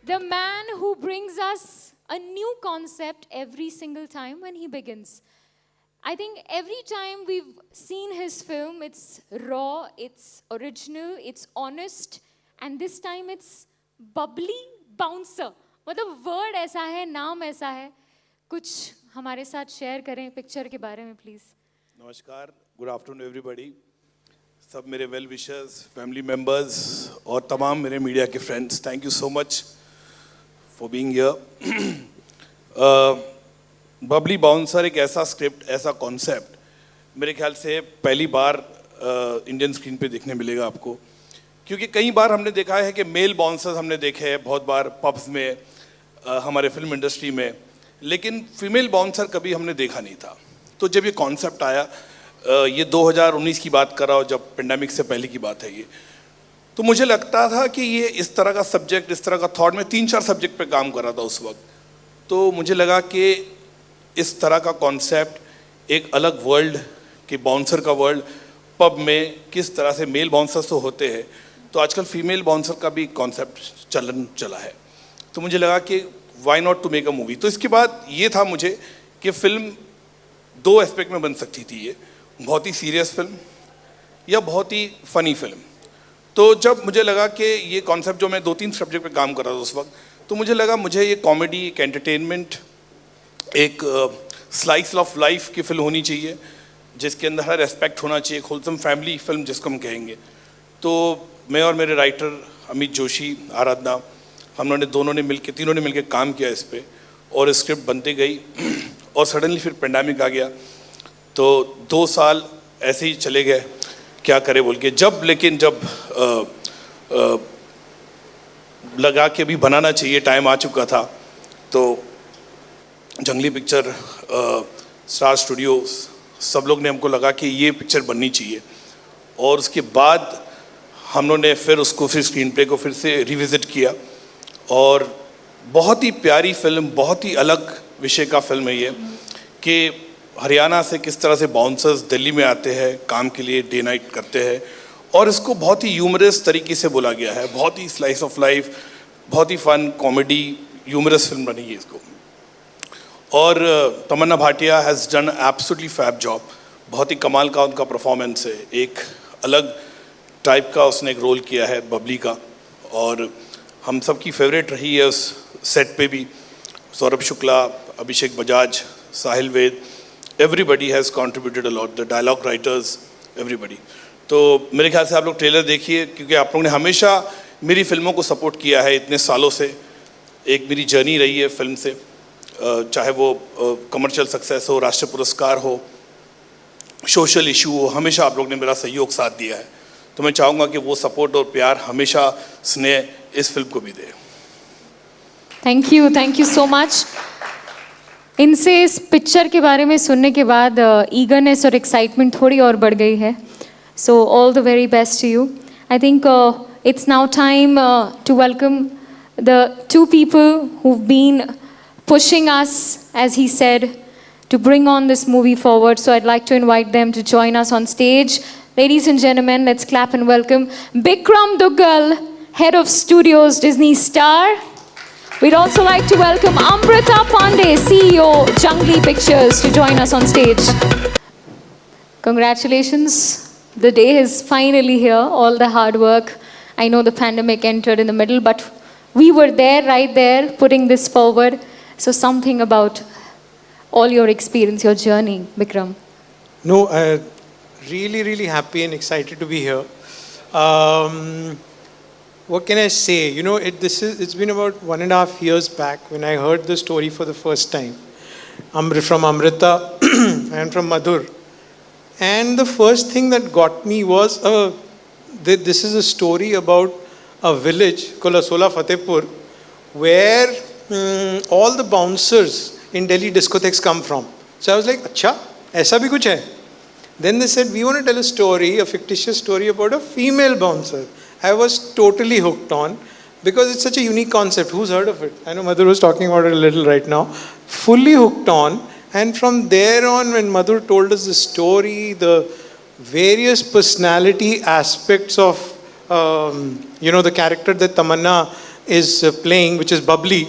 The man who brings us a new concept every single time when he begins. I think every time we've seen his film, it's raw, it's original, it's honest, and this time it's bubbly bouncer. मतलब word ऐसा है, नाम ऐसा है. कुछ हमारे साथ share करें पिक्चर के बारे में प्लीज. नमस्कार, गुड आफ्टरनून एवरीबॉडी. सब मेरे वेल विशर्स, फैमिली मेंबर्स और तमाम मेरे मीडिया के friends, thank you so much for being here. Babli bouncer एक ऐसा स्क्रिप्ट, ऐसा कॉन्सेप्ट मेरे ख्याल से पहली बार इंडियन स्क्रीन पे देखने मिलेगा आपको, क्योंकि कई बार हमने देखा है कि मेल बाउंसर्स हमने देखे हैं बहुत बार पब्स में, हमारे फिल्म इंडस्ट्री में, लेकिन फीमेल बाउंसर कभी हमने देखा नहीं था. तो जब ये कॉन्सेप्ट आया, ये 2019 की बात कर रहा हूँ, जब पेंडेमिक से पहले की बात है ये, तो मुझे लगता था कि ये इस तरह का सब्जेक्ट, इस तरह का थॉट, में 3-4 सब्जेक्ट पे काम कर रहा था उस वक्त. तो मुझे लगा कि इस तरह का कॉन्सेप्ट, एक अलग वर्ल्ड कि बाउंसर का वर्ल्ड, पब में किस तरह से मेल बाउंसर्स तो होते हैं, तो आजकल फीमेल बाउंसर का भी कॉन्सेप्ट चलन चला है. तो मुझे लगा कि why not to make a movie. तो इसके बाद ये था मुझे कि फिल्म 2 एस्पेक्ट में बन सकती थी. ये बहुत ही सीरियस फिल्म या बहुत ही फनी फिल्म. तो जब मुझे लगा कि ये कॉन्सेप्ट, जो मैं 2-3 सब्जेक्ट पे काम कर रहा था उस वक्त, तो मुझे लगा मुझे ये कॉमेडी, एक एंटरटेनमेंट, एक स्लाइस ऑफ लाइफ की फिल्म होनी चाहिए, जिसके अंदर हर एस्पेक्ट होना चाहिए, होलसम फैमिली फिल्म जिसको हम कहेंगे. तो मैं और मेरे राइटर अमित जोशी, आराधना, तीनों ने मिलकर काम किया इस पर, और स्क्रिप्ट बनती गई. और सडनली फिर पेंडेमिक आ गया, तो 2 साल ऐसे ही चले गए, क्या करे बोल के. लेकिन जब लगा कि अभी बनाना चाहिए, टाइम आ चुका था, तो जंगली पिक्चर, स्टार स्टूडियोज, सब लोग ने हमको लगा कि ये पिक्चर बननी चाहिए. और उसके बाद हम लोगों ने फिर स्क्रीन प्ले को फिर से रिविज़िट किया, और बहुत ही प्यारी फिल्म, बहुत ही अलग विषय का फिल्म है ये, कि हरियाणा से किस तरह से बाउंसर्स दिल्ली में आते हैं काम के लिए, डे नाइट करते हैं, और इसको बहुत ही ह्यूमरस तरीके से बोला गया है. बहुत ही स्लाइस ऑफ लाइफ, बहुत ही फन कॉमेडी ह्यूमरस फिल्म बनी है इसको. और Tamannaah Bhatia has done absolutely fab job. बहुत ही कमाल का उनका परफॉर्मेंस है, एक अलग टाइप का उसने एक रोल किया है बबली का, और हम सब की फेवरेट रही है उस सेट पे भी. Saurabh Shukla, Abhishek Bajaj, Sahil Ved, everybody has contributed a lot, the dialogue writers, everybody. तो मेरे ख्याल से आप लोग ट्रेलर देखिए, क्योंकि आप लोगों ने हमेशा मेरी फिल्मों को सपोर्ट किया है इतने सालों से. एक मेरी जर्नी रही है फिल्म से, चाहे वो कमर्शियल सक्सेस हो, राष्ट्रीय पुरस्कार हो, सोशल इशू हो, हमेशा आप लोग ने मेरा सहयोग साथ दिया है. तो मैं चाहूँगा कि वो सपोर्ट और प्यार हमेशा स्नेह इस फिल्म को भी दे. Thank you so much. इनसे इस पिक्चर के बारे में सुनने के बाद ईगरनेस और एक्साइटमेंट थोड़ी और बढ़ गई है. So all the very best to you. I think it's now time to welcome the 2 people who've been pushing us, as he said, to bring on this movie forward. So I'd like to invite them to join us on stage. Ladies and gentlemen, let's clap and welcome Bikram Duggal, Head of Studios, Disney Star. We'd also like to welcome Amrita Pandey, CEO, Junglee Pictures, to join us on stage. Congratulations. The day is finally here, all the hard work. I know the pandemic entered in the middle, but we were there, right there, putting this forward. So something about all your experience, your journey, Bikram. No, really happy and excited to be here. What can I say? You know, it's been about 1.5 years back when I heard the story for the first time. From Amrita and from Madhur. And the first thing that got me was, this is a story about a village called Asola Fatehpur, where all the bouncers in Delhi discotheques come from. So I was like, acha, aisa bhi kuch hai? Then they said, we want to tell a story, a fictitious story about a female bouncer. I was totally hooked on, because it's such a unique concept. Who's heard of it? I know Madhur was talking about it a little right now. Fully hooked on. And from there on, when Madhur told us the story, the various personality aspects of, the character that Tamanna is playing, which is Bubbly,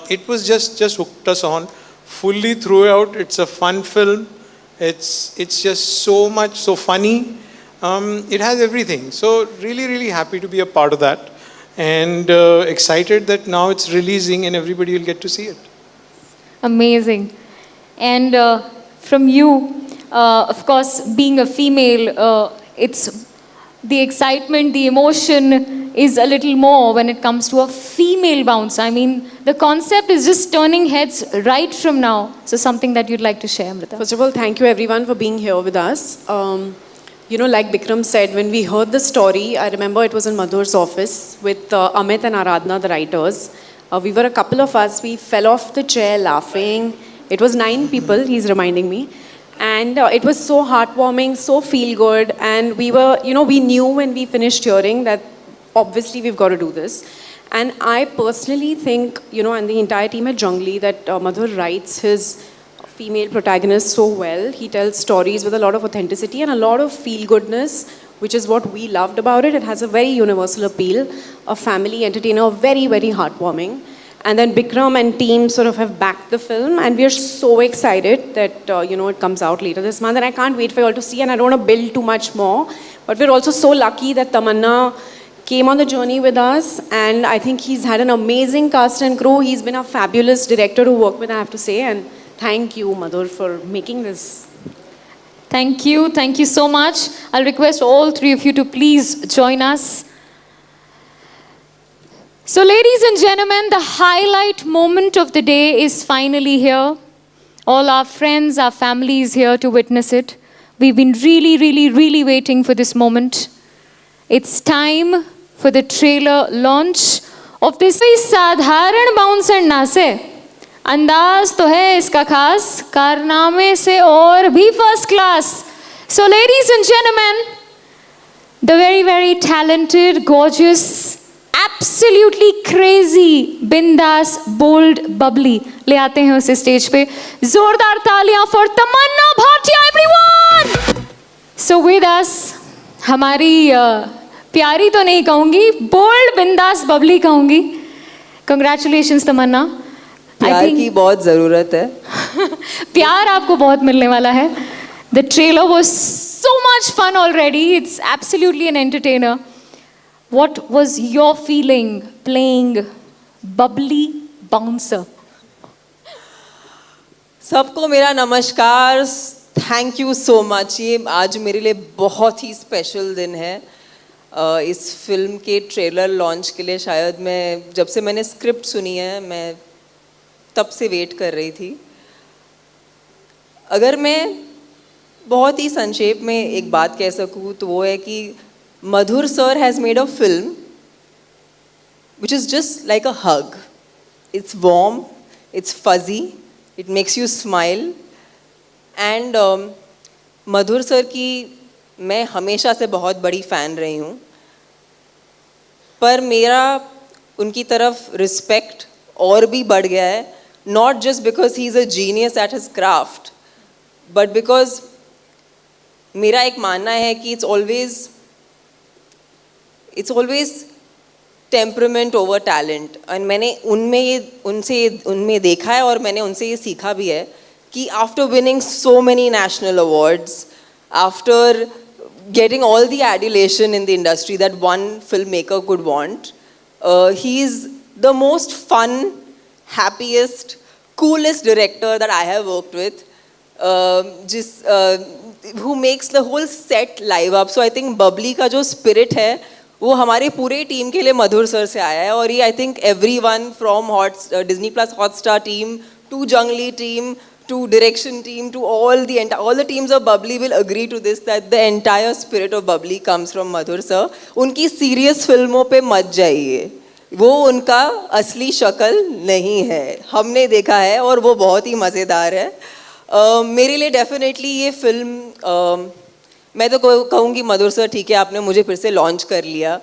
it was just hooked us on fully throughout. It's a fun film. It's just so much, so funny. It has everything. So really happy to be a part of that, and excited that now it's releasing and everybody will get to see it. Amazing. And from you, of course, being a female, it's the excitement, the emotion is a little more when it comes to a female bounce. I mean, the concept is just turning heads right from now. So something that you'd like to share, Amrita. First of all, thank you everyone for being here with us. You know, like Bikram said, when we heard the story, I remember it was in Madhur's office with Amit and Aradhana, the writers. We were a couple of us, we fell off the chair laughing. It was 9 people, he's reminding me. And it was so heartwarming, so feel good. And we were, you know, we knew when we finished hearing that obviously we've got to do this. And I personally think, you know, and the entire team at Jungli, that Madhur writes his female protagonist so well. He tells stories with a lot of authenticity and a lot of feel-goodness, which is what we loved about it. It has a very universal appeal, a family entertainer, very heartwarming. And then Bikram and team sort of have backed the film, and we are so excited that, you know, it comes out later this month. And I can't wait for you all to see, and I don't want to build too much more. But we're also so lucky that Tamanna came on the journey with us, and I think he's had an amazing cast and crew. He's been a fabulous director to work with, I have to say, and thank you, Madhur, for making this. Thank you so much. I'll request all 3 of you to please join us. So ladies and gentlemen, the highlight moment of the day is finally here. All our friends, our family is here to witness it. We've been really waiting for this moment. It's time for the trailer launch of this साधारण bounce and नासे अंदाज तो है इसका खास कारनामे से और भी first class. So ladies and gentlemen, the very talented, gorgeous, absolutely crazy, bindas, bold, bubbly ले आते हैं उसे स्टेज पे. जोरदार तालियां for Tamannaah Bhatia everyone. So with us, हमारी प्यारी तो नहीं कहूँगी, bold, bindas, bubbly कहूँगी. Congratulations तमन्ना. प्यार की बहुत ज़रूरत है. प्यार आपको बहुत मिलने वाला है. The trailer was so much fun already. It's absolutely an entertainer. What was your feeling playing Bubbly Bouncer? सबको मेरा नमस्कार. Thank you so much. ये आज मेरे लिए बहुत ही स्पेशल दिन है. इस फिल्म के ट्रेलर लॉन्च के लिए शायद मैं जब से मैंने स्क्रिप्ट सुनी है मैं तब से वेट कर रही थी. अगर मैं बहुत ही संक्षेप में एक बात कह सकूँ तो वो है कि Madhur sir has made a film which is just like a hug. It's warm, it's fuzzy, it makes you smile. And Madhur sir की मैं हमेशा से बहुत बड़ी फ़ैन रही हूँ. पर मेरा उनकी तरफ रिस्पेक्ट और भी बढ़ गया है. Not just because he is a genius at his craft, but because मेरा एक मानना है कि it's always temperament over talent. और मैंने उनमें देखा है और मैंने उनसे ये सीखा भी है कि after winning so many national awards, after getting all the adulation in the industry that one filmmaker could want, he is the most fun, happiest, coolest director that I have worked with, who makes the whole set live up. So I think Bubbly का जो spirit है वो हमारे पूरे team के लिए मधुर sir से आया है. और ये I think everyone from Disney Plus Hotstar team to Jungli team to direction team to all the teams of Bubbly will agree to this, that the entire spirit of Bubbly comes from Madhur sir. उनकी serious फिल्मों पे मत जाइए, वो उनका असली शक्ल नहीं है. हमने देखा है और वो बहुत ही मज़ेदार है. मेरे लिए डेफिनेटली ये फिल्म मैं तो कहूँगी मधुर सर ठीक है आपने मुझे फिर से लॉन्च कर लिया,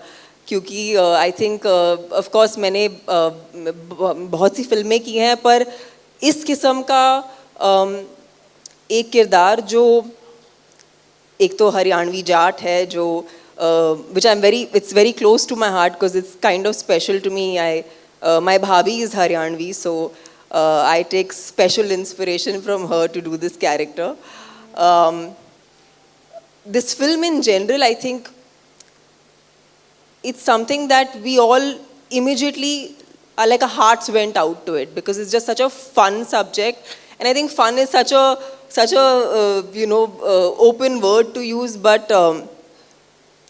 क्योंकि आई थिंक ऑफ कोर्स मैंने बहुत सी फिल्में की हैं पर इस किस्म का एक किरदार जो एक तो हरियाणवी जाट है जो which it's very close to my heart because it's kind of special to me. My bhabhi is Haryanvi, so I take special inspiration from her to do this character. This film in general, I think it's something that we all immediately, like our hearts went out to it because it's just such a fun subject. And I think fun is such a open word to use, but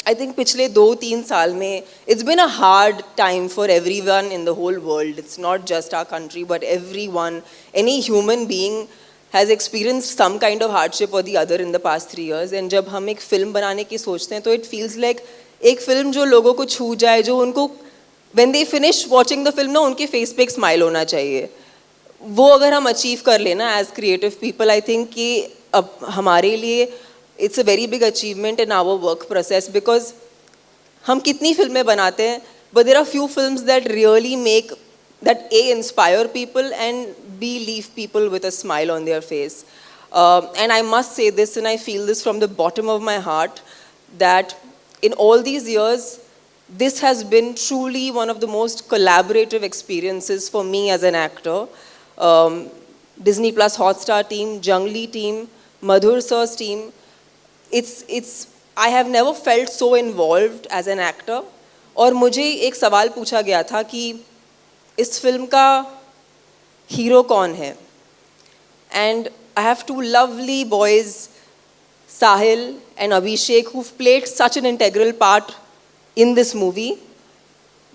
I think पिछले 2-3 साल में it's been a hard time for everyone in the whole world. It's not just our country, but everyone, any human being has experienced some kind of hardship or the other in the past 3 years. And जब हम एक film बनाने की सोचते हैं तो it feels like एक film जो लोगों को छू जाए, जो उनको when they finish watching the film ना उनके face पे एक smile होना चाहिए. वो अगर हम अचीव कर लेना as creative people, I think कि अब हमारे लिए it's a very big achievement in our work process because हम कितनी फिल्में बनाते हैं but there are few films that really make that a inspire people and be leave people with a smile on their face. And I must say this and I feel this from the bottom of my heart that in all these years this has been truly one of the most collaborative experiences for me as an actor. Disney Plus Hotstar team, Junglee team, Madhur sir's team. I have never felt so involved as an actor. और मुझे एक सवाल पूछा गया था कि इस film का हीरो कौन है? And I have two lovely boys, Sahil and Abhishek, who've played such an integral part in this movie.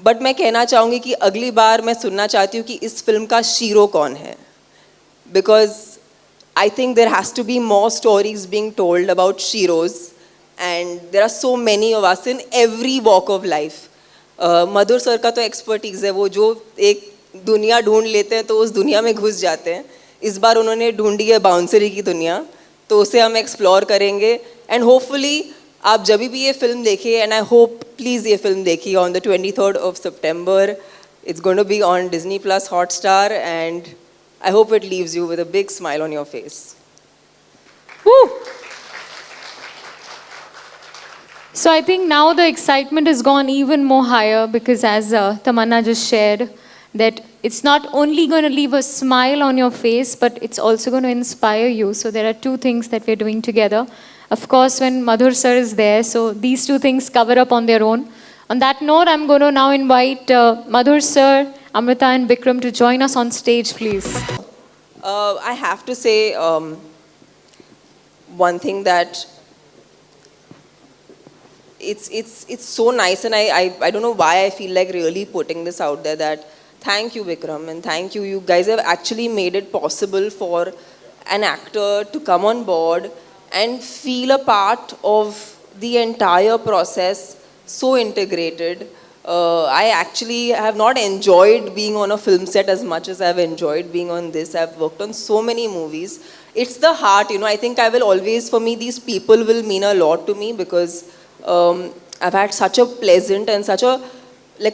But मैं कहना चाहूँगी कि अगली बार मैं सुनना चाहती हूँ कि इस फिल्म का शीरो कौन है, because I think there has to be more stories being told about sheroes and there are so many of us in every walk of life. Madhur sir का तो एक्सपर्टीज़ है, वो जो एक दुनिया ढूंढ लेते हैं तो उस दुनिया में घुस जाते हैं. इस बार उन्होंने ढूंढी है बाउंसरी की दुनिया, तो उसे हम एक्सप्लोर करेंगे एंड होपफुली आप जब भी ये फिल्म देखिए, एंड आई होप प्लीज़ ये फिल्म देखिए on the 23rd of September. It's going to be on Disney Plus Hotstar and I hope it leaves you with a big smile on your face. Woo! So I think now the excitement has gone even more higher because as Tamanna just shared, that it's not only going to leave a smile on your face, but it's also going to inspire you. So there are two things that we're doing together. Of course, when Madhur sir is there, so these two things cover up on their own. On that note, I'm going to now invite Madhur sir, Amrita and Bikram to join us on stage, please. I have to say one thing that it's so nice, and I don't know why I feel like really putting this out there, that thank you Bikram and thank you. You guys have actually made it possible for an actor to come on board and feel a part of the entire process, so integrated. I actually have not enjoyed being on a film set as much as I've enjoyed being on this. I've worked on so many movies. It's the heart, I think I will always, for me, these people will mean a lot to me because I've had such a pleasant and such a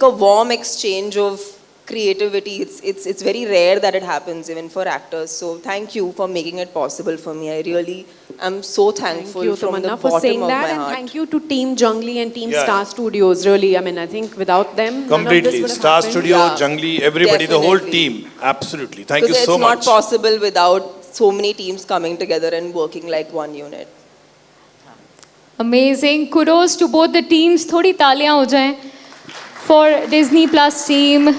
warm exchange of creativity. It's very rare that it happens even for actors. So thank you for making it possible for me. I really am so thankful. Thank you, from Tamanna, the for bottom saying of that, my and heart. thank you to Team Junglee and Team Yeah. Star Studios. Really, I mean, I think without them, none of Completely. this would have Star happened. Studio, Yeah. Junglee, everybody, the whole Definitely. team. Absolutely. Thank you Because so it's much. not possible without so many teams coming together and working like one unit. Amazing. Kudos to both the teams. थोड़ी तालियां हो जाएं for Disney Plus team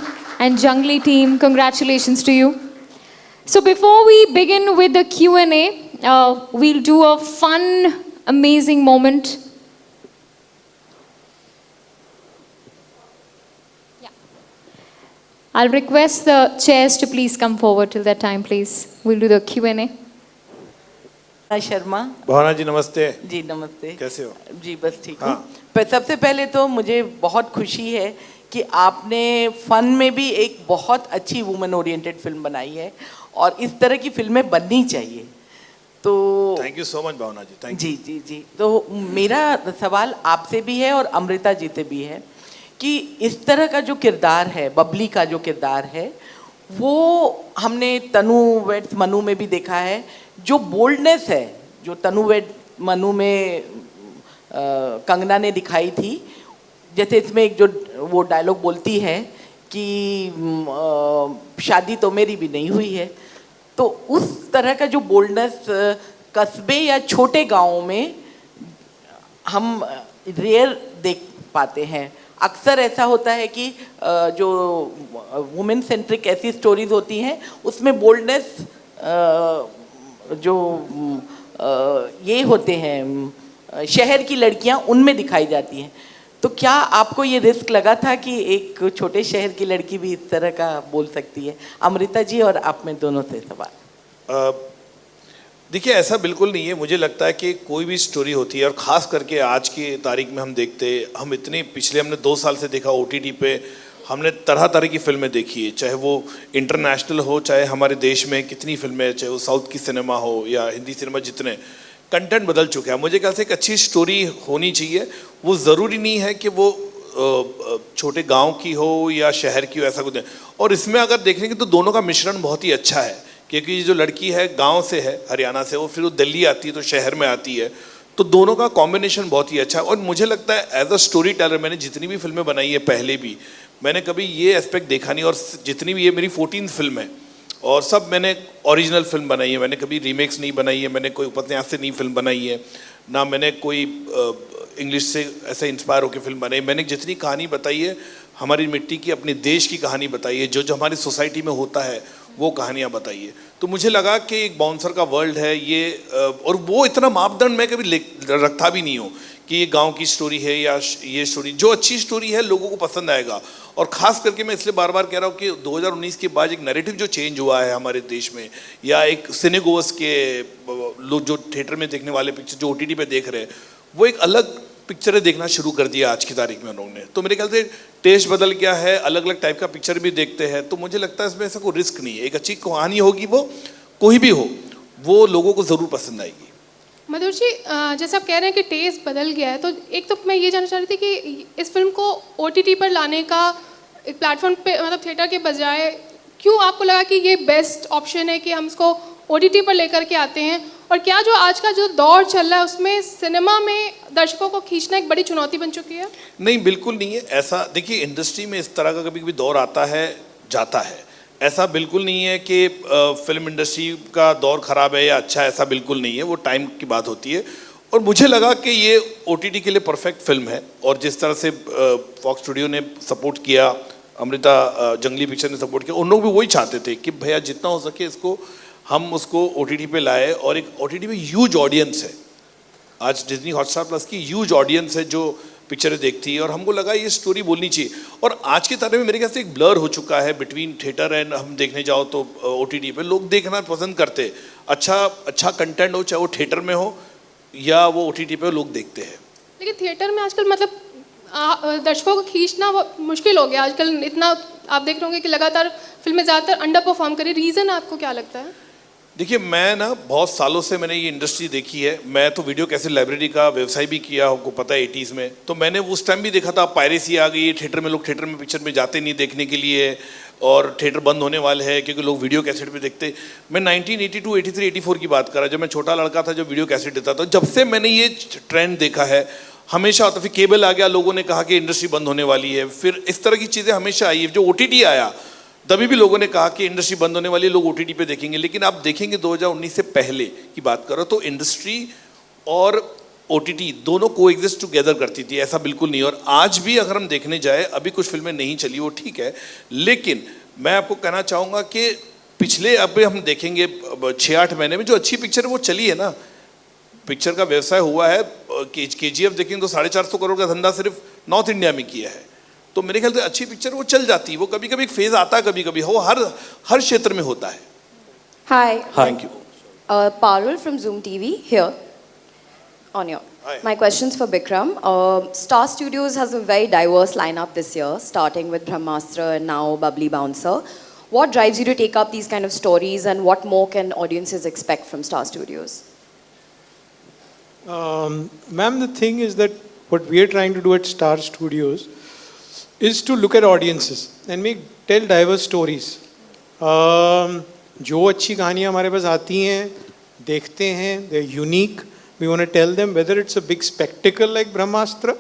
and Junglee team. Congratulations to you. So before we begin with the Q&A, we'll do a fun, amazing moment. Yeah. I'll request the chairs to please come forward till that time, please. We'll do the Q&A. Sharma भावना जी नमस्ते. जी नमस्ते. कैसे हो? जी बस ठीक हूँ. हाँ. पर सबसे पहले तो मुझे बहुत खुशी है कि आपने फन में भी एक बहुत अच्छी वुमेन ओरिएंटेड फिल्म बनाई है और इस तरह की फिल्में बननी चाहिए. तो thank you so much Bhavna ji. Thank you. जी जी जी. तो मेरा सवाल आपसे भी है और अमृता जी से भी है कि इस तरह का जो किरदार है, बबली का जो किरदार है, वो हमने तनु वेड्स मनु में भी देखा है. जो बोल्डनेस है जो तनु वेड मनु में कंगना ने दिखाई थी। जैसे इसमें एक जो वो डायलॉग बोलती है कि शादी तो मेरी भी नहीं हुई है, तो उस तरह का जो बोल्डनेस कस्बे या छोटे गांवों में हम रेयर देख पाते हैं। अक्सर ऐसा होता है कि जो वुमेन सेंट्रिक ऐसी स्टोरीज होती हैं उसमें बोल्डनेस जो ये होते हैं शहर की लड़कियां उनमें दिखाई जाती हैं। तो क्या आपको ये रिस्क लगा था कि एक छोटे शहर की लड़की भी इस तरह का बोल सकती है? अमृता जी और आप में दोनों से सवाल। देखिए, ऐसा बिल्कुल नहीं है। मुझे लगता है कि कोई भी स्टोरी होती है, और ख़ास करके आज की तारीख में हम देखते, हम इतने पिछले हमने 2 साल से देखा OTT पे हमने तरह तरह की फिल्में देखी है, चाहे वो इंटरनेशनल हो, चाहे हमारे देश में कितनी फिल्में, चाहे वो साउथ की सिनेमा हो या हिंदी सिनेमा, जितने कंटेंट बदल चुका है। मुझे ख्याल से एक अच्छी स्टोरी होनी चाहिए। वो ज़रूरी नहीं है कि वो छोटे गांव की हो या शहर की हो, ऐसा कुछ नहीं। और इसमें अगर देखेंगे तो दोनों का मिश्रण बहुत ही अच्छा है, क्योंकि जो लड़की है गांव से है, हरियाणा से, वो फिर वो दिल्ली आती है तो शहर में आती है, तो दोनों का कॉम्बिनेशन बहुत ही अच्छा है। और मुझे लगता है एज अ स्टोरी टेलर, मैंने जितनी भी फिल्में बनाई है पहले भी, मैंने कभी ये एस्पेक्ट देखा नहीं। और जितनी भी, ये मेरी 14th फिल्म है और सब मैंने ओरिजिनल फिल्म बनाई है। मैंने कभी रीमेक्स नहीं बनाई है, मैंने कोई उपन्यास से नहीं फिल्म बनाई है, ना मैंने कोई इंग्लिश से ऐसे इंस्पायर होकर फिल्म बनाई। मैंने जितनी कहानी बताई है हमारी मिट्टी की, अपने देश की कहानी बताई है, जो जो हमारी सोसाइटी में होता है वो कहानियाँ बताई है। तो मुझे लगा कि एक बाउंसर का वर्ल्ड है ये, और वो इतना मापदंड मैं कभी रखता भी नहीं हूँ कि ये गांव की स्टोरी है या ये स्टोरी। जो अच्छी स्टोरी है लोगों को पसंद आएगा। और ख़ास करके मैं इसलिए बार बार कह रहा हूँ कि 2019 के बाद एक नैरेटिव जो चेंज हुआ है हमारे देश में, या एक सिनेगोस के लोग जो थिएटर में देखने वाले पिक्चर जो OTT पे देख रहे हैं, वो एक अलग पिक्चरें देखना शुरू कर दिया आज की तारीख में उन्होंने। तो मेरे ख्याल से टेस्ट बदल गया है, अलग अलग टाइप का पिक्चर भी देखते हैं। तो मुझे लगता है इसमें ऐसा कोई रिस्क नहीं है। एक अच्छी कहानी होगी, वो कोई भी हो, वो लोगों को ज़रूर पसंद आएगी। मधुर जी, जैसे आप कह रहे हैं कि टेस्ट बदल गया है, तो एक तो मैं ये जानना चाह रही थी कि इस फिल्म को OTT पर लाने का एक प्लेटफॉर्म पे, मतलब थिएटर के बजाय, क्यों आपको लगा कि ये बेस्ट ऑप्शन है कि हम इसको OTT पर लेकर के आते हैं? और क्या जो आज का जो दौर चल रहा है उसमें सिनेमा में दर्शकों को खींचना एक बड़ी चुनौती बन चुकी है? नहीं, बिल्कुल नहीं है ऐसा। देखिए, इंडस्ट्री में इस तरह का कभी कभी दौर आता है, जाता है। ऐसा बिल्कुल नहीं है कि फिल्म इंडस्ट्री का दौर ख़राब है या अच्छा है, ऐसा बिल्कुल नहीं है। वो टाइम की बात होती है। और मुझे लगा कि ये OTT के लिए परफेक्ट फिल्म है। और जिस तरह से फॉक्स स्टूडियो ने सपोर्ट किया, अमृता जंगली पिक्चर ने सपोर्ट किया, उन लोग भी वही चाहते थे कि भैया जितना हो सके इसको हम उसको OTT पे लाए। और एक OTT में ह्यूज ऑडियंस है, आज डिज्नी हॉटस्टार प्लस की ह्यूज ऑडियंस है जो पिक्चरें देखती है। और हमको लगा ये स्टोरी बोलनी चाहिए। और आज के तारीख में मेरे ख्याल से एक ब्लर हो चुका है बिटवीन थिएटर एंड, हम देखने जाओ तो OTT पे लोग देखना पसंद करते। अच्छा कंटेंट हो, चाहे वो थिएटर में हो या वो OTT पे लोग देखते हैं। लेकिन थिएटर में आजकल मतलब दर्शकों को खींचना मुश्किल हो गया आजकल। इतना आप देख रहे होंगे कि लगातार फिल्में ज़्यादातर अंडर परफॉर्म करी। रीज़न आपको क्या लगता है? देखिए, मैं ना बहुत सालों से मैंने ये इंडस्ट्री देखी है। मैं तो वीडियो कैसेट लाइब्रेरी का व्यवसाय भी किया, आपको पता है 80s में। तो मैंने उस टाइम भी देखा था पायरेसी आ गई, थिएटर में लोग थिएटर में पिक्चर में जाते नहीं देखने के लिए, और थिएटर बंद होने वाले हैं क्योंकि लोग वीडियो कैसेट पे देखते। मैं 1982, 83, 84 की बात कर रहा, जब मैं छोटा लड़का था, जब वीडियो कैसेट देता था। जब से मैंने ये ट्रेंड देखा है, हमेशा होता, फिर केबल आ गया, लोगों ने कहा कि इंडस्ट्री बंद होने वाली है। फिर इस तरह की चीज़ें हमेशा आई है। जो OTT आया तभी भी लोगों ने कहा कि इंडस्ट्री बंद होने वाली है, लोग OTT पे देखेंगे। लेकिन आप देखेंगे 2019 से पहले की बात करो तो इंडस्ट्री और OTT दोनों को एग्जिस्ट टुगेदर करती थी, ऐसा बिल्कुल नहीं। और आज भी अगर हम देखने जाए, अभी कुछ फिल्में नहीं चली, वो ठीक है, लेकिन मैं आपको कहना चाहूँगा कि पिछले, अभी हम देखेंगे 6-8 महीने में जो अच्छी पिक्चर है वो चली है ना। पिक्चर का व्यवसाय हुआ है, KGF देखेंगे तो 450 करोड़ का धंधा सिर्फ नॉर्थ इंडिया में किया है। तो मेरे ख्याल से अच्छी पिक्चर वो चल जाती है। वो कभी कभी फेज आता है, कभी कभी वो हर क्षेत्र में होता है। Hi. Thank you. Parul from Zoom TV here. On your. Hi. My question's for Bikram. Star Studios has a very diverse lineup this year, starting with Brahmastra and now Bubbly Bouncer. What drives you to take up these kind of stories, and what more can audiences expect from Star Studios? Ma'am, the thing is that what we are trying to do at Star Studios is to look at audiences and tell diverse stories. जो अच्छी कहानियाँ हमारे पास आती हैं, देखते हैं, they're unique, We want to tell them whether it's a big spectacle like Brahmastra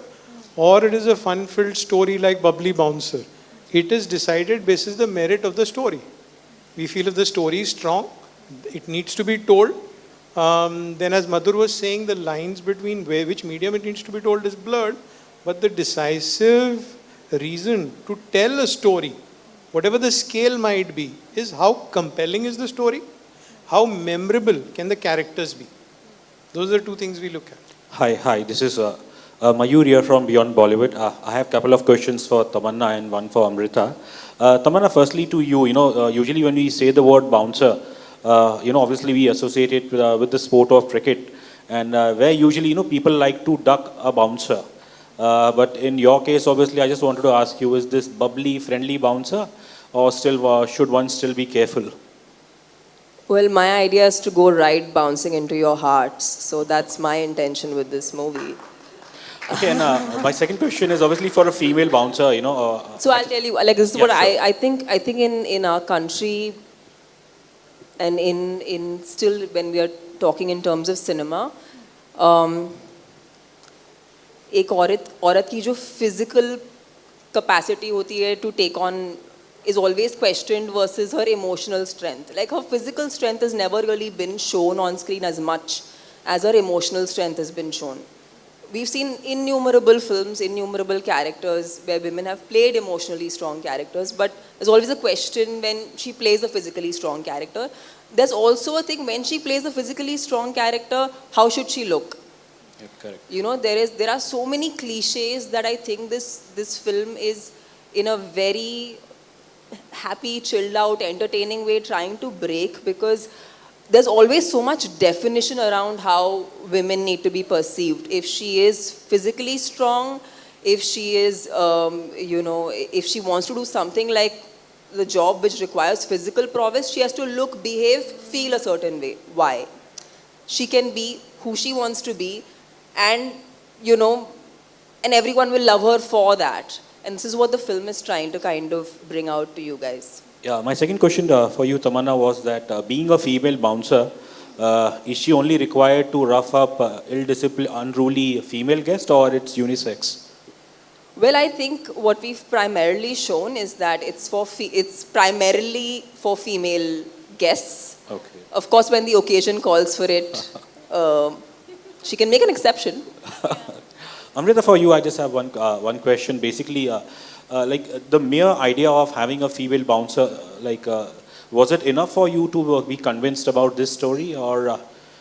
or it is a fun-filled story like Bubbly Bouncer. It is decided based on the merit of the story. We feel if the story is strong, it needs to be told. Then as Madhur was saying, the lines between which medium it needs to be told is blurred. But the decisive reason to tell a story, whatever the scale might be, is how compelling is the story, how memorable can the characters be. Those are two things we look at. Hi. This is Mayur here from Beyond Bollywood. I have a couple of questions for Tamanna and one for Amrita. Tamanna, firstly to you, usually when we say the word bouncer, obviously we associate it with the sport of cricket, and where usually, people like to duck a bouncer. But in your case, obviously, I just wanted to ask you, is this bubbly, friendly bouncer, or still should one still be careful? Well, my idea is to go right bouncing into your hearts. So that's my intention with this movie. Okay, and my second question is obviously for a female bouncer, So I'll tell you, like this is Yeah, what sure. I think in our country and in still when we are talking in terms of cinema, एक औरत की जो physical capacity होती है to take on is always questioned versus her emotional strength. Like her physical strength has never really been shown on screen as much as her emotional strength has been shown. We've seen innumerable films, innumerable characters where women have played emotionally strong characters, but there's always a question when she plays a physically strong character. There's also a thing when she plays a physically strong character, how should she look? Yeah, correct. There are so many cliches that I think this film is in a very happy, chilled out, entertaining way trying to break, because there's always so much definition around how women need to be perceived. If she is physically strong, if she is, if she wants to do something like the job which requires physical prowess, she has to look, behave, feel a certain way. Why? She can be who she wants to be, and and everyone will love her for that. And this is what the film is trying to kind of bring out to you guys. Yeah, my second question for you, Tamanna, was that being a female bouncer, is she only required to rough up ill-disciplined, unruly female guest, or it's unisex? Well, I think what we've primarily shown is that it's primarily for female guests. Okay. Of course, when the occasion calls for it, she can make an exception. Amrita, for you, I just have one question. Basically, like the mere idea of having a female bouncer, was it enough for you to be convinced about this story, or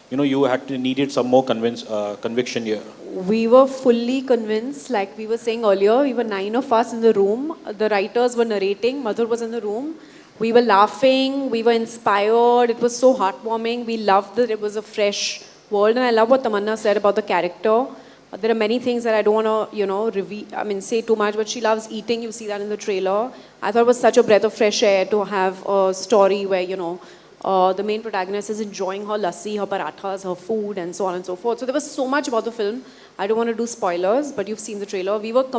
you needed some more conviction here? We were fully convinced, like we were saying earlier, we were 9 of us in the room. The writers were narrating, Madhur was in the room. We were laughing, we were inspired, it was so heartwarming. We loved that it was a fresh world, and I love what Tamanna said about the character. There are many things that I don't want to, say too much, but she loves eating, you see that in the trailer. I thought it was such a breath of fresh air to have a story where, the main protagonist is enjoying her lassi, her parathas, her food, and so on and so forth. So there was so much about the film. I don't want to do spoilers, but you've seen the trailer. We walked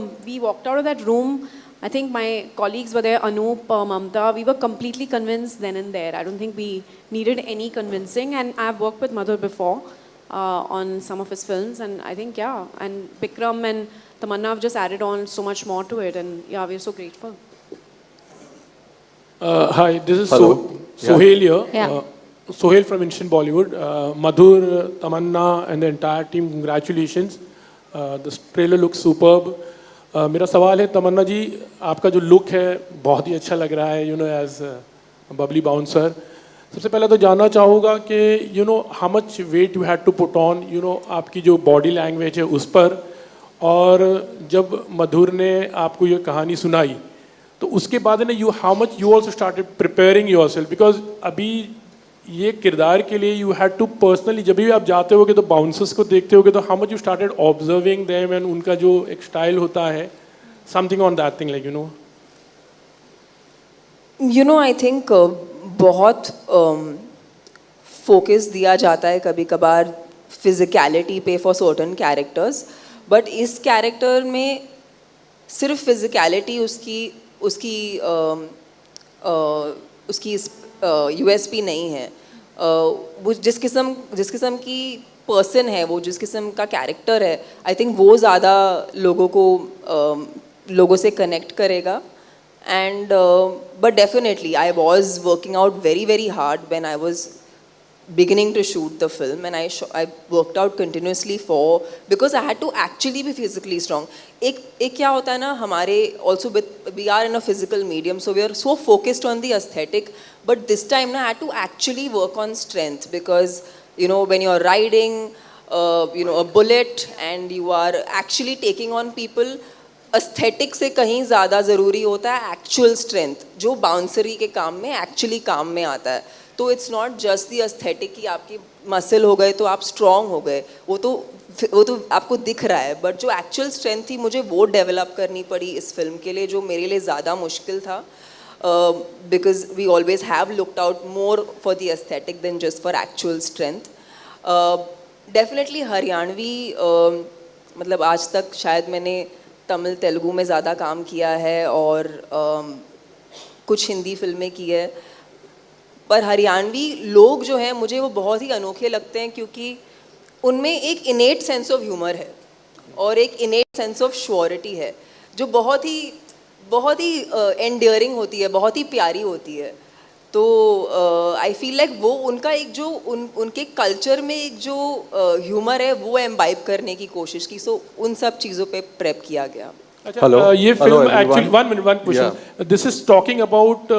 out of that room. I think my colleagues were there, Anup, Mamta. We were completely convinced then and there. I don't think we needed any convincing. And I've worked with Madhur before on some of his films. And I think, and Bikram and Tamanna have just added on so much more to it. And we're so grateful. Hi, this is Hello. Sohail here. Yeah. Sohail from Instant Bollywood. Madhur, Tamanna and the entire team, congratulations. The trailer looks superb. मेरा सवाल है तमन्ना जी, आपका जो look है बहुत ही अच्छा लग रहा है, एज बबली बाउंसर. सबसे पहले तो जानना चाहूँगा कि how much weight you had to put on, आपकी जो बॉडी लैंग्वेज है उस पर. और जब मधुर ने आपको ये कहानी सुनाई तो उसके बाद ना how much you also started preparing yourself, because अभी ये किरदार के लिए यू हैड टू पर्सनली, जब भी आप जाते होगे तो बाउंसर्स को देखते होगे, तो how much you started observing them and उनका जो एक स्टाइल होता है, something on that thing, I think बहुत फोकस दिया जाता है कभी कभार फिजिकलिटी पे फॉर सर्टन कैरेक्टर्स, बट इस कैरेक्टर में सिर्फ फिजिकलिटी उसकी यूएसपी नहीं है. वो जिस किस्म की पर्सन है, वो जिस किस्म का कैरेक्टर है, आई थिंक वो ज़्यादा लोगों से कनेक्ट करेगा. And but definitely I was working out very hard when I was beginning to shoot the film, and I worked out continuously because I had to actually be physically strong. एक क्या होता है ना, हमारे also we are in a physical medium, so we are so focused on the aesthetic, but this time I had to actually work on strength, because when you're riding a bullet and you are actually taking on people, aesthetic से कहीं ज़्यादा ज़रूरी होता है actual strength, जो बाउंसरी के काम में एक्चुअली काम में आता है. तो it's not just the aesthetic कि आपकी मसल हो गए तो आप स्ट्रॉन्ग हो गए, वो तो आपको दिख रहा है, बट जो एक्चुअल स्ट्रेंथ थी मुझे वो डेवलप करनी पड़ी इस फिल्म के लिए, जो मेरे लिए ज़्यादा मुश्किल था, because we always have looked out more for the aesthetic than just for actual strength. Definitely Haryanvi, मतलब आज तक शायद मैंने तमिल तेलुगु में ज़्यादा काम किया है और कुछ हिंदी फिल्में की है, पर हरियाणवी लोग जो हैं मुझे वो बहुत ही अनोखे लगते हैं, क्योंकि उनमें एक इनेट सेंस ऑफ ह्यूमर है और एक इनेट सेंस ऑफ श्योरिटी है, जो बहुत ही एंडियरिंग होती है, बहुत ही प्यारी होती है. तो आई फील लाइक वो उनका एक जो उनके कल्चर में एक जो ह्यूमर है वो एम्बाइब करने की कोशिश की. सो उन सब चीज़ों पे प्रेप किया गया. हेलो, ये film actually one question, this is talking about,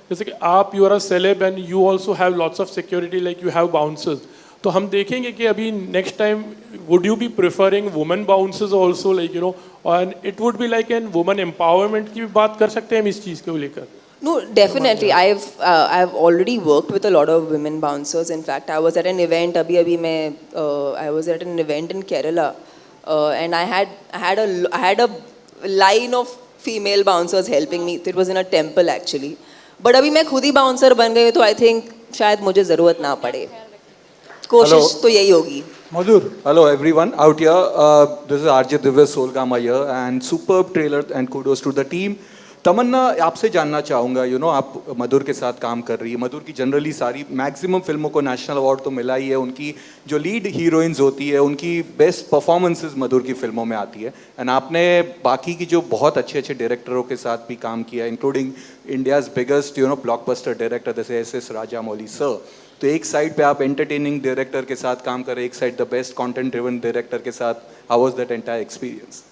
जैसे कि आप you are a celeb and you also have lots of security like you have bouncers, तो हम देखेंगे कि अभी next time would you be preferring women bouncers also, like और it would be like an women empowerment की भी बात कर सकते हैं हम इस चीज़ को लेकर? No, definitely. I've already worked with a lot of women bouncers. In fact, I was at an event. I was at an event in Kerala, and I had a line of female bouncers helping me. It was in a temple actually. But अभी मैं खुद ही bouncer बन गई, तो I think शायद मुझे ज़रूरत ना पड़े. कोशिश तो यही होगी. Madhur, hello everyone out here. This is RJ Divya Solgama here, and superb trailer and kudos to the team. तमन्ना, आपसे जानना चाहूँगा, आप मधुर के साथ काम कर रही है. मधुर की जनरली सारी मैक्सिमम फिल्मों को नेशनल अवार्ड तो मिला ही है. उनकी जो लीड हीरोइंस होती है उनकी बेस्ट परफॉर्मेंसेस मधुर की फिल्मों में आती है. एंड आपने बाकी की जो बहुत अच्छे डायरेक्टरों के साथ भी काम किया, including India's biggest blockbuster director जैसे SS राजामौली सर. तो एक साइड पे आप एंटरटेनिंग डायरेक्टर के साथ काम कर रहे, एक side the best content driven director के साथ. How was that entire experience?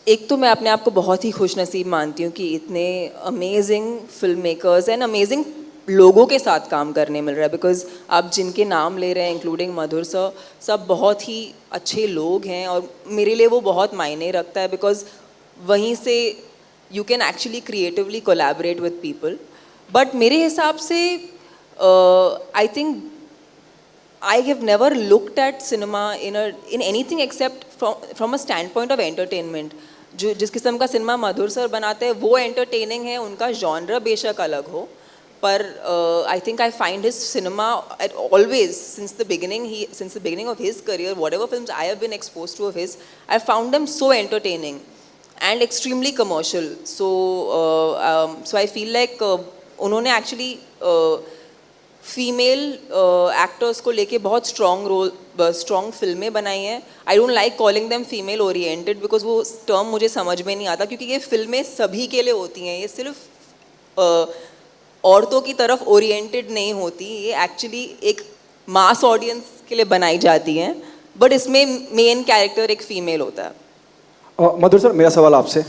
एक तो मैं अपने आप को बहुत ही खुशनसीब मानती हूँ कि इतने amazing film makers and amazing लोगों के साथ काम करने मिल रहा है, बिकॉज आप जिनके नाम ले रहे हैं इंक्लूडिंग मधुर सर, सब बहुत ही अच्छे लोग हैं और मेरे लिए वो बहुत मायने रखता है, बिकॉज वहीं से you can actually creatively collaborate with people. But मेरे हिसाब से I think I have never looked at cinema in anything except from a standpoint of entertainment. जो जिस किस्म का सिनेमा मधुर सर बनाते हैं वो एंटरटेनिंग है, उनका जॉनर बेशक अलग हो, पर I think I find his cinema always since the beginning of his career, whatever films I have been exposed to of his, I found them so entertaining and extremely commercial. So I feel like उन्होंने actually female actors को लेके बहुत strong फिल्में बनाई हैं. I don't like calling them female oriented, because वो term मुझे समझ में नहीं आता, क्योंकि ये फिल्में सभी के लिए होती हैं, ये सिर्फ औरतों की तरफ ओरिएंटेड नहीं होती, ये एक्चुअली एक मास ऑडियंस के लिए बनाई जाती हैं, बट इसमें मेन कैरेक्टर एक फीमेल होता है. मधुर सर, मेरा सवाल आपसे,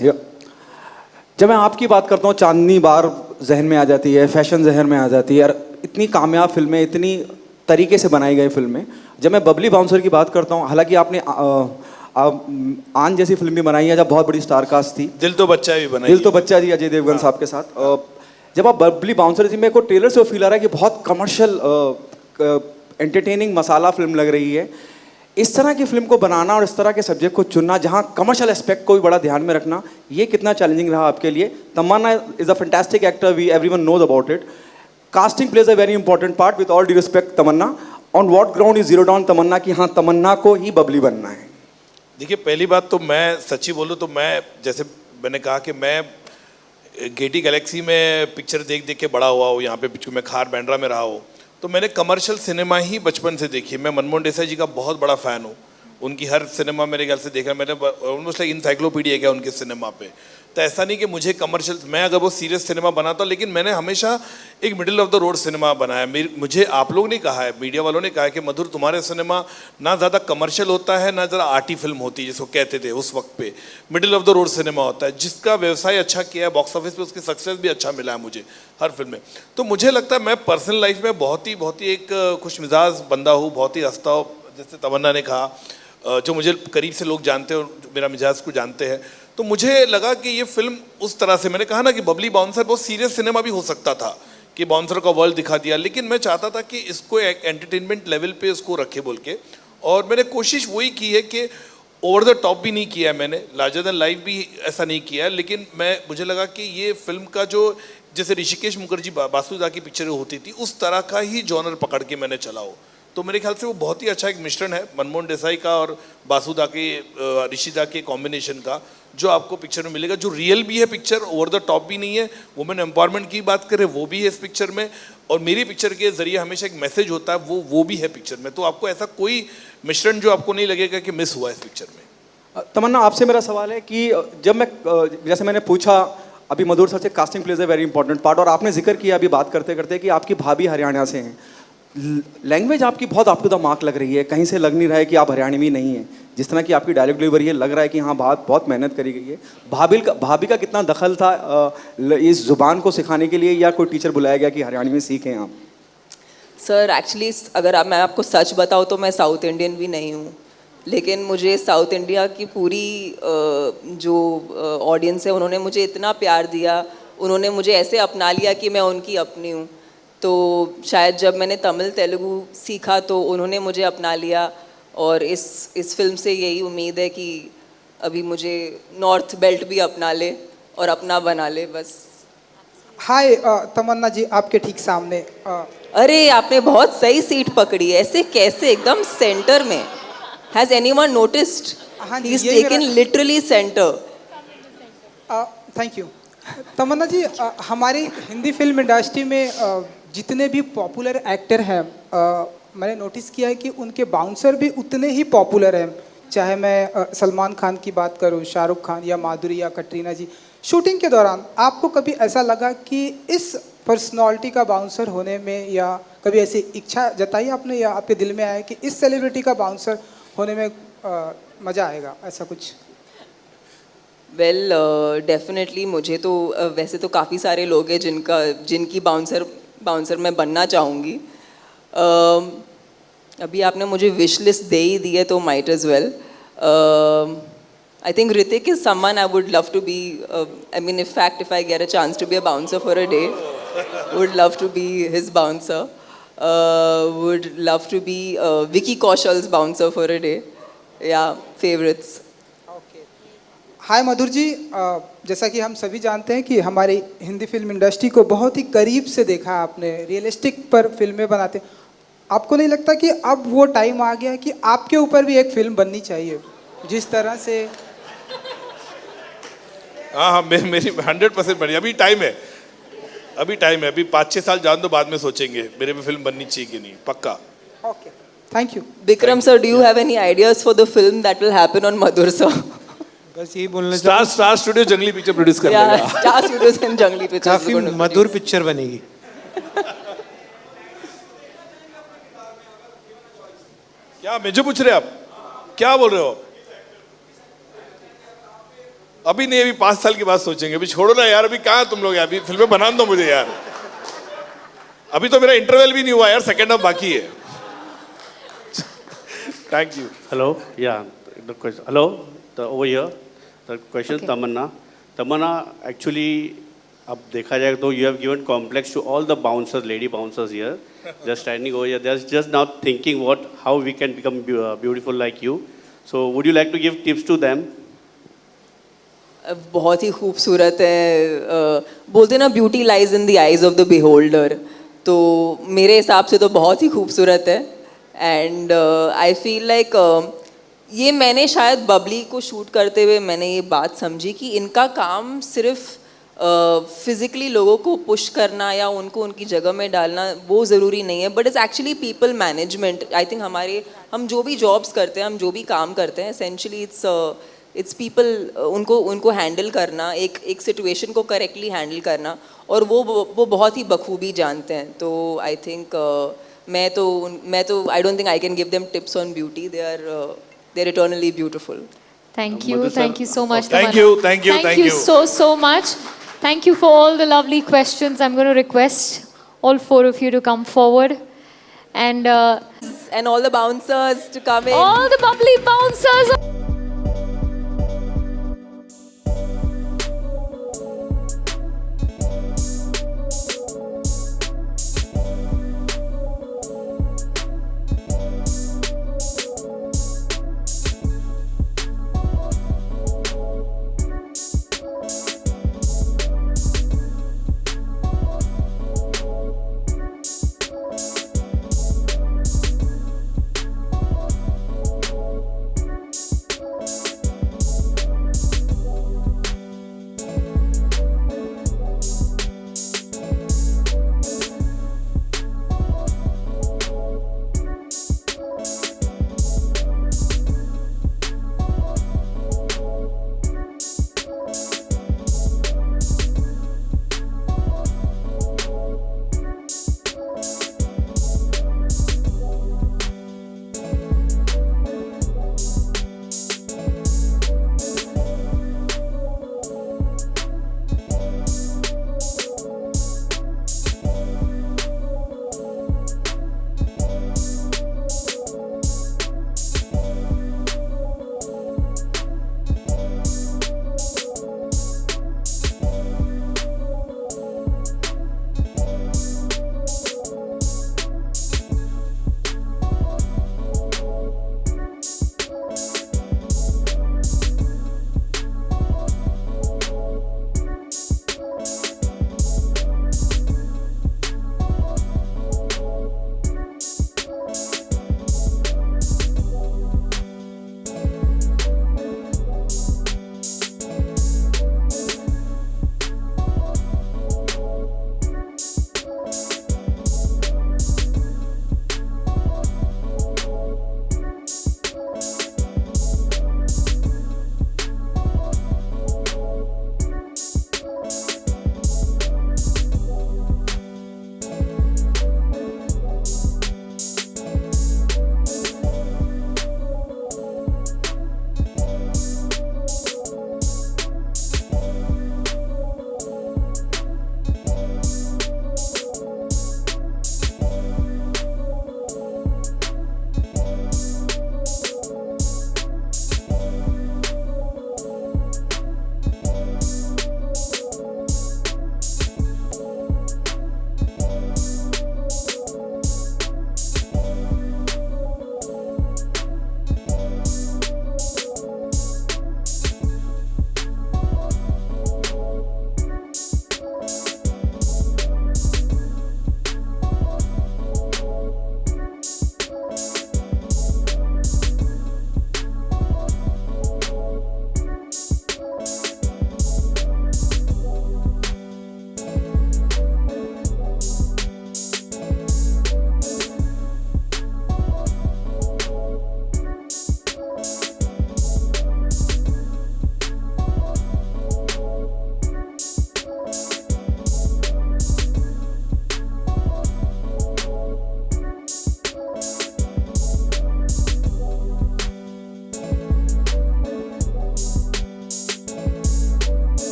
जब मैं आपकी बात करता हूँ चांदनी बार जहन में आ जाती है, फैशन जहन में आ जाती है, इतनी कामयाब फिल्में, इतनी तरीके से बनाई गई फिल्में. जब मैं बबली बाउंसर की बात करता हूँ, हालांकि आपने आन जैसी फिल्म भी बनाई है जब बहुत बड़ी स्टार कास्ट थी, दिल तो बच्चा भी बनाई, दिल तो बच्चा जी अजय देवगन साहब के साथ. जब आप बबली बाउंसर जी, मेरे को ट्रेलर से वो फील आ रहा है कि बहुत कमर्शियल एंटरटेनिंग मसाला फिल्म लग रही है. इस तरह की फिल्म को बनाना और इस तरह के सब्जेक्ट को चुनना जहाँ कमर्शियल एस्पेक्ट को भी बड़ा ध्यान में रखना, ये कितना चैलेंजिंग रहा आपके लिए? Tamannaah is a fantastic actor, everyone knows about it. Casting plays a very important part. With all due respect, Tamanna, on what ground is zero down Tamanna कि हाँ तमन्ना को ही बबली बनना है? देखिए, पहली बात तो मैं सच्ची बोलूँ तो मैं, जैसे मैंने कहा कि मैं गेटी गैलेक्सी में पिक्चर देख के बड़ा हुआ हूँ, यहाँ पे मैं खार बैंड्रा में रहा हूँ, तो मैंने कमर्शियल सिनेमा ही बचपन से देखी है। मैं मनमोहन देसाई जी का बहुत बड़ा फ़ैन हूँ, उनकी हर सिनेमा मेरे ख्याल से देखा, मैंने ऑलमोस्ट लाइक इंसाइक्लोपीडिया क्या उनके सिनेमा पे। तो ऐसा नहीं कि मुझे कमर्शियल, मैं अगर वो सीरियस सिनेमा बनाता, लेकिन मैंने हमेशा एक middle of the road cinema बनाया। मुझे आप लोग ने कहा है, मीडिया वालों ने कहा है कि मधुर तुम्हारे सिनेमा ना ज़्यादा कमर्शियल होता है ना ज़रा आर्टी फिल्म होती है, जिसको कहते थे उस वक्त पे, middle of the road cinema होता है, जिसका व्यवसाय अच्छा किया है, बॉक्स ऑफिस पे उसकी सक्सेस भी अच्छा मिला है मुझे हर फिल्म में। तो मुझे लगता है मैं पर्सनल लाइफ में बहुत ही एक खुशमिजाज बंदा हूँ, बहुत ही हंसता हूँ। जैसे तमन्ना ने कहा, जो मुझे करीब से लोग जानते हैं और मेरा मिजाज को जानते हैं, तो मुझे लगा कि ये फिल्म उस तरह से, मैंने कहा ना कि बबली बाउंसर बहुत सीरियस सिनेमा भी हो सकता था कि बाउंसर का वर्ल्ड दिखा दिया, लेकिन मैं चाहता था कि इसको एक एंटरटेनमेंट लेवल पे इसको रखे बोल के, और मैंने कोशिश वही की है कि ओवर द टॉप भी नहीं किया है मैंने, लार्जर देन लाइफ भी ऐसा नहीं किया है, लेकिन मुझे लगा कि ये फिल्म का जो, जैसे ऋषिकेश मुखर्जी बासुदा की पिक्चर होती थी उस तरह का ही जॉनर पकड़ के मैंने चला हो। तो मेरे ख्याल से वो बहुत ही अच्छा एक मिश्रण है मनमोहन देसाई का और बासुदा के, ऋषिदा के कॉम्बिनेशन का, जो आपको पिक्चर में मिलेगा, जो रियल भी है पिक्चर, ओवर द टॉप भी नहीं है। वुमेन एम्पावरमेंट की बात करें वो भी है इस पिक्चर में, और मेरी पिक्चर के जरिए हमेशा एक मैसेज होता है, वो भी है पिक्चर में। तो आपको ऐसा कोई मिश्रण जो आपको नहीं लगेगा कि मिस हुआ इस पिक्चर में। तमन्ना, आपसे मेरा सवाल है कि जब मैं, जैसे मैंने पूछा अभी मधुर सर से, casting plays a very important part, और आपने जिक्र किया अभी बात करते करते कि आपकी भाभी हरियाणा से हैं। लैंग्वेज आपकी बहुत अप टू द मार्क लग रही है, कहीं से लग नहीं रहा है कि आप हरियाणवी नहीं हैं। जिस तरह की आपकी डायलॉग डिलीवरी है, लग रहा है कि हाँ बहुत मेहनत करी गई है। भाभी का कितना दखल था इस जुबान को सिखाने के लिए, या कोई टीचर बुलाया गया कि हरियाणवी सीखें आप? सर एक्चुअली अगर मैं आपको सच बताऊँ तो मैं साउथ इंडियन भी नहीं हूँ, लेकिन मुझे साउथ इंडिया की पूरी जो ऑडियंस है उन्होंने मुझे इतना प्यार दिया, उन्होंने मुझे ऐसे अपना लिया कि मैं उनकी अपनी हूँ। तो शायद जब मैंने तमिल तेलुगु सीखा तो उन्होंने मुझे अपना लिया, और इस फिल्म से यही उम्मीद है कि अभी मुझे नॉर्थ बेल्ट भी अपना ले और अपना बना ले बस। हाय तमन्ना जी, आपके ठीक सामने। अरे आपने बहुत सही सीट पकड़ी है, ऐसे कैसे एकदम सेंटर में। Has anyone noticed? हाँ जी, He's यही taken literally center. Thank you. Tamannaah ji, हमारी हिंदी फिल्म इंडस्ट्री में जितने भी पॉपुलर एक्टर हैं, मैंने नोटिस किया है कि उनके बाउंसर भी उतने ही पॉपुलर हैं। चाहे मैं सलमान खान की बात करूं, शाहरुख खान या माधुरी या कटरीना जी। शूटिंग के दौरान आपको कभी ऐसा लगा कि इस पर्सनालिटी का बाउंसर होने में, या कभी ऐसी इच्छा जताई आपने, या आपके दिल में आया कि इस सेलिब्रिटी का बाउंसर होने में मज़ा आएगा, ऐसा कुछ? वेल डेफिनेटली मुझे तो वैसे तो काफ़ी सारे लोग हैं जिनकी बाउंसर मैं बनना चाहूँगी। अभी आपने मुझे विश लिस्ट दे ही दी है तो might as well. I think Hrithik is someone I would love to be, I mean if I get a chance to be a bouncer for a day, would love to be his bouncer. would love to be Vicky Kaushal's bouncer for a day. Yeah, favorites. हाय मधुर जी, जैसा कि हम सभी जानते हैं कि हमारी Hindi film industry को बहुत ही करीब से देखा आपने, रियलिस्टिक पर फिल्में बनाते। आपको नहीं लगता कि अब वो टाइम आ गया है कि आपके ऊपर भी एक फिल्म बननी चाहिए, जिस तरह से? हाँ, मेरी 100% बनी। अभी टाइम है, अभी 5-6 साल जान दो, बाद में सोचेंगे मेरे पे फिल्म बननी चाहिए कि नहीं। पक्का। Okay, thank you. Vikram sir, do you have any ideas for the film that will happen on Madhur sir? बस यही बोलना स्टार स्टूडियो जंगली पिक्चर प्रोड्यूस कर Yeah, लेगा। Star Studios and Jungly Pictures. काफी मधुर पिक्चर बनेगी। क्या मुझे पूछ रहे आप, क्या बोल रहे हो? अभी नहीं, अभी 5 साल की बात सोचेंगे। अभी छोड़ो ना यार, अभी कहाँ तुम लोग, अभी फिल्में बना दो मुझे यार। अभी तो मेरा इंटरवल भी नहीं हुआ यार, सेकंड हाफ बाकी है। Thank you. Hello, yeah, the question. Hello, over here. The question, okay. Tamanna, actually, अब देखा जाए तो you have given complex to all the bouncers, lady bouncers here. Just standing over here, they're just now thinking how we can become beautiful like you. So, would you like to give tips to them? बहुत ही खूबसूरत है। बोलते ना beauty lies in the eyes of the beholder, तो मेरे हिसाब से तो बहुत ही खूबसूरत है। एंड आई फील लाइक ये मैंने शायद बबली को शूट करते हुए मैंने ये बात समझी कि इनका काम सिर्फ फिजिकली लोगों को पुश करना या उनको उनकी जगह में डालना वो ज़रूरी नहीं है, but it's actually people management. I think हम जो भी जॉब्स करते हैं, हम जो भी काम करते हैं, एसेंशली इट्स पीपल, उनको हैंडल करना, एक सिचुएशन को करेक्टली हैंडल करना, और वो बहुत ही बखूबी जानते हैं. तो आई थिंक मैं तो I don't think I can give them tips on beauty. They are eternally beautiful. Thank you so much. Thank Tamanna. you Thank you so much. Thank you for all the lovely questions. I'm going to request all four of you to come forward. And all the bouncers to come in. All the bubbly bouncers.